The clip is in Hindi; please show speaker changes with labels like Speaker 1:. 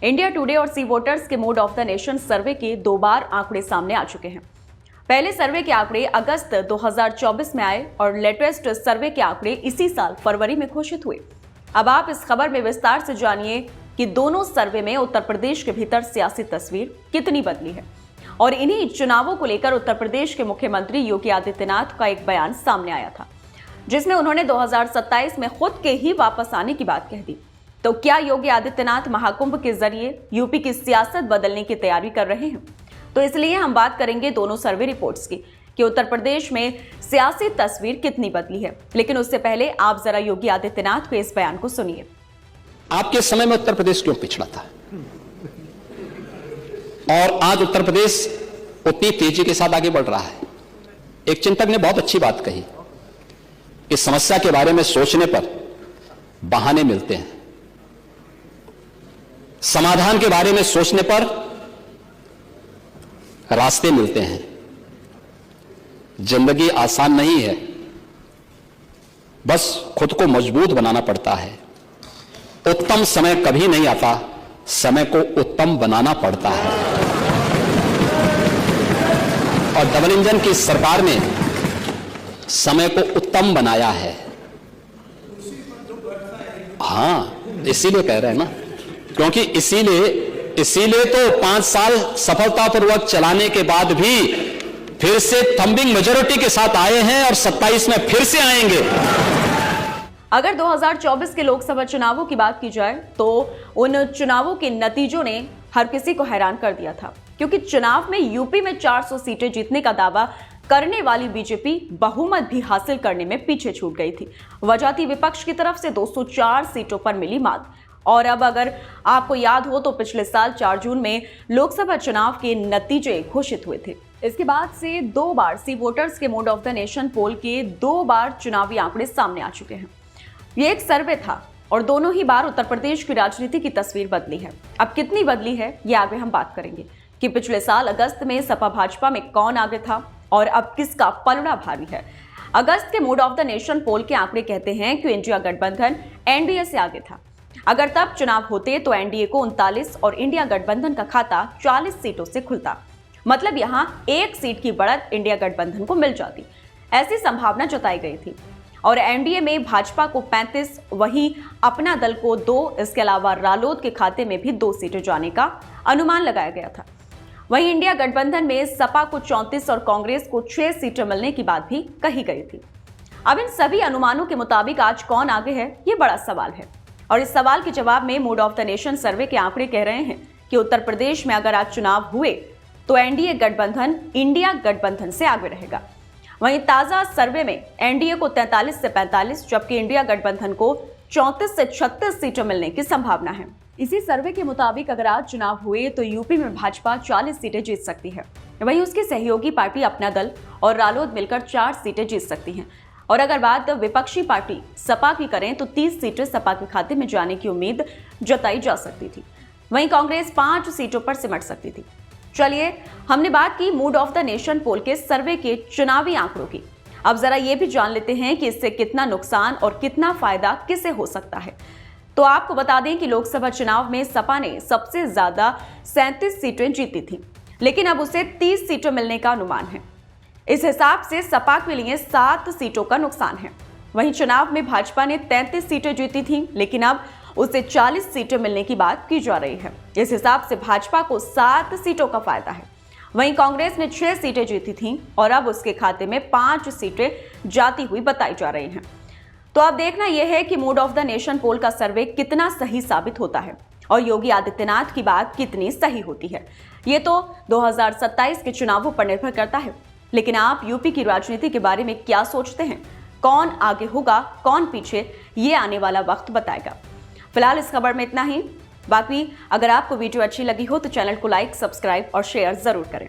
Speaker 1: इंडिया टुडे और सी वोटर्स के मूड ऑफ द नेशन सर्वे के 2 बार आंकड़े सामने आ चुके हैं। पहले सर्वे के आंकड़े अगस्त 2024 में आए और लेटेस्ट सर्वे के आंकड़े इसी साल फरवरी में घोषित हुए। अब आप इस खबर में विस्तार से जानिए कि दोनों सर्वे में उत्तर प्रदेश के भीतर सियासी तस्वीर कितनी बदली है। और इन्हीं चुनावों को लेकर उत्तर प्रदेश के मुख्यमंत्री योगी आदित्यनाथ का एक बयान सामने आया था, जिसमें उन्होंने 2027 में खुद के ही वापस आने की बात कह दी। तो क्या योगी आदित्यनाथ महाकुंभ के जरिए यूपी की सियासत बदलने की तैयारी कर रहे हैं? तो इसलिए हम बात करेंगे दोनों सर्वे रिपोर्ट्स की कि उत्तर प्रदेश में सियासी तस्वीर कितनी बदली है। लेकिन उससे पहले आप जरा योगी आदित्यनाथ के इस बयान को सुनिए।
Speaker 2: आपके समय में उत्तर प्रदेश क्यों पिछड़ा था और आज उत्तर प्रदेश उतनी तेजी के साथ आगे बढ़ रहा है? एक चिंतक ने बहुत अच्छी बात कही, इस समस्या के बारे में सोचने पर बहाने मिलते हैं, समाधान के बारे में सोचने पर रास्ते मिलते हैं। जिंदगी आसान नहीं है, बस खुद को मजबूत बनाना पड़ता है। उत्तम समय कभी नहीं आता, समय को उत्तम बनाना पड़ता है। और डबल इंजन की सरकार ने समय को उत्तम बनाया है। हां, इसीलिए कह रहे हैं ना, क्योंकि इसीलिए तो 5 साल सफलतापूर्वक चलाने के बाद भी फिर से थंबिंग मेजॉरिटी के साथ आए हैं और 27 में फिर से आएंगे।
Speaker 1: अगर 2024 के लोकसभा चुनावों की बात की जाए तो उन चुनावों के नतीजों ने हर किसी को हैरान कर दिया था, क्योंकि चुनाव में यूपी में 400 सीटें जीतने का दावा करने वाली बीजेपी बहुमत भी हासिल करने में पीछे छूट गई थी। वजह थी विपक्ष की तरफ से 204 सीटों पर मिली मात। और अब अगर आपको याद हो तो पिछले साल 4 जून में लोकसभा चुनाव के नतीजे घोषित हुए थे। इसके बाद से 2 बार सी वोटर्स के मूड ऑफ द नेशन पोल के 2 बार चुनावी आंकड़े सामने आ चुके हैं। ये एक सर्वे था और दोनों ही बार उत्तर प्रदेश की राजनीति की तस्वीर बदली है। अब कितनी बदली है ये आगे हम बात करेंगे कि पिछले साल अगस्त में सपा भाजपा में कौन आगे था और अब किसका पलड़ा भारी है। अगस्त के मूड ऑफ द नेशन पोल के आंकड़े कहते हैं कि इंडिया गठबंधन एनडीए से आगे था। अगर तब चुनाव होते तो एनडीए को 39 और इंडिया गठबंधन का खाता 40 सीटों से खुलता। मतलब यहां 1 सीट की बढ़त इंडिया गठबंधन को मिल जाती, ऐसी संभावना जताई गई थी। और एनडीए में भाजपा को 35, वहीं अपना दल को 2, इसके अलावा रालोद के खाते में भी 2 सीटें जाने का अनुमान लगाया गया था। वहीं इंडिया गठबंधन में सपा को 34 और कांग्रेस को 6 सीटें मिलने की बात भी कही गई थी। अब इन सभी अनुमानों के मुताबिक आज कौन आगे है, ये बड़ा सवाल है। और इस सवाल के जवाब में मूड ऑफ द नेशन सर्वे के आंकड़े कह रहे हैं कि उत्तर प्रदेश में अगर आज चुनाव हुए तो एनडीए गठबंधन इंडिया गठबंधन से आगे रहेगा। वहीं ताजा सर्वे में एनडीए को 43 से 45, जबकि इंडिया गठबंधन को 34 से 36 सीटें मिलने की संभावना है। इसी सर्वे के मुताबिक अगर आज चुनाव हुए तो यूपी में भाजपा 40 सीटें जीत सकती है। वहीं उसकी सहयोगी पार्टी अपना दल और रालोद मिलकर 4 सीटें जीत सकती हैं। और अगर बात विपक्षी पार्टी सपा की करें तो 30 सीटें सपा के खाते में जाने की उम्मीद जताई जा सकती थी। वहीं कांग्रेस 5 सीटों पर सिमट सकती थी। चलिए, हमने बात की मूड ऑफ द नेशन पोल के सर्वे के चुनावी आंकड़ों की। अब जरा ये भी जान लेते हैं कि इससे कितना नुकसान और कितना फायदा किसे हो सकता है। तो आपको बता दें कि लोकसभा चुनाव में सपा ने सबसे ज्यादा 37 सीटें जीती थी, लेकिन अब उसे 30 सीटें मिलने का अनुमान है। इस हिसाब से सपा के लिए 7 सीटों का नुकसान है। वहीं चुनाव में भाजपा ने 33 सीटें जीती थीं, लेकिन अब उसे 40 सीटें मिलने की बात की जा रही है। इस हिसाब से भाजपा को 7 सीटों का फायदा है। वहीं कांग्रेस ने 6 सीटें जीती थीं और अब उसके खाते में 5 सीटें जाती हुई बताई जा रही हैं। तो अब देखना यह है कि मूड ऑफ द नेशन पोल का सर्वे कितना सही साबित होता है और योगी आदित्यनाथ की बात कितनी सही होती है। ये तो 2027 के चुनावों पर निर्भर करता है। लेकिन आप यूपी की राजनीति के बारे में क्या सोचते हैं? कौन आगे होगा, कौन पीछे, ये आने वाला वक्त बताएगा। फिलहाल इस खबर में इतना ही। बाकी अगर आपको वीडियो अच्छी लगी हो तो चैनल को लाइक, सब्सक्राइब और शेयर जरूर करें।